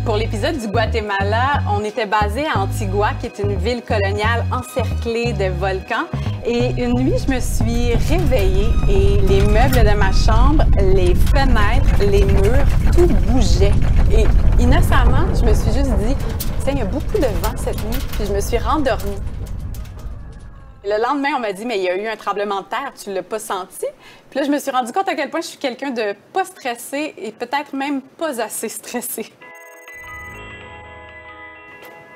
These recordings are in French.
Pour l'épisode du Guatemala, on était basé à Antigua, qui est une ville coloniale encerclée de volcans. Et une nuit, je me suis réveillée et les meubles de ma chambre, les fenêtres, les murs, tout bougeait. Et innocemment, je me suis juste dit, tiens, il y a beaucoup de vent cette nuit, puis je me suis rendormie. Le lendemain, on m'a dit, mais il y a eu un tremblement de terre, tu ne l'as pas senti? Puis là, je me suis rendu compte à quel point je suis quelqu'un de pas stressé et peut-être même pas assez stressé.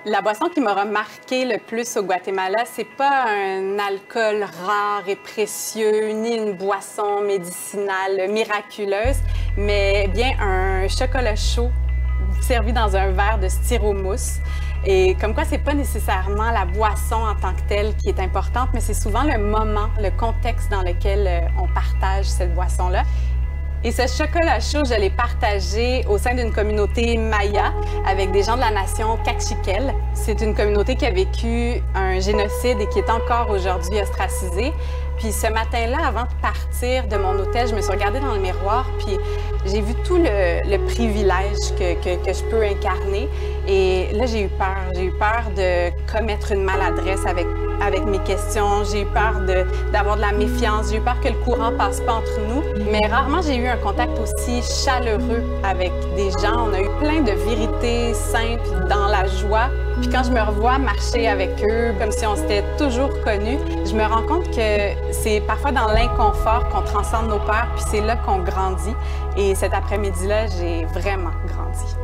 La boisson qui m'aura marqué le plus au Guatemala, c'est pas un alcool rare et précieux, ni une boisson médicinale miraculeuse, mais bien un chocolat chaud servi dans un verre de styromousse. Et comme quoi, c'est pas nécessairement la boisson en tant que telle qui est importante, mais c'est souvent le moment, le contexte dans lequel on partage cette boisson-là. Et ce chocolat chaud, je l'ai partagé au sein d'une communauté maya avec des gens de la nation Cachiquel. C'est une communauté qui a vécu un génocide et qui est encore aujourd'hui ostracisée. Puis ce matin-là, avant de partir de mon hôtel, je me suis regardée dans le miroir, puis j'ai vu tout le privilège que je peux incarner. Et là, j'ai eu peur. J'ai eu peur de commettre une maladresse avec mes questions. J'ai eu peur d'avoir de la méfiance. J'ai eu peur que le courant passe pas entre nous. Mais rarement, j'ai eu un contact aussi chaleureux avec des gens. On a eu plein de vérités simples dans la joie. Puis quand je me revois marcher avec eux, comme si on s'était toujours connus, je me rends compte que c'est parfois dans l'inconfort qu'on transcende nos peurs, puis c'est là qu'on grandit. Et cet après-midi-là, j'ai vraiment grandi.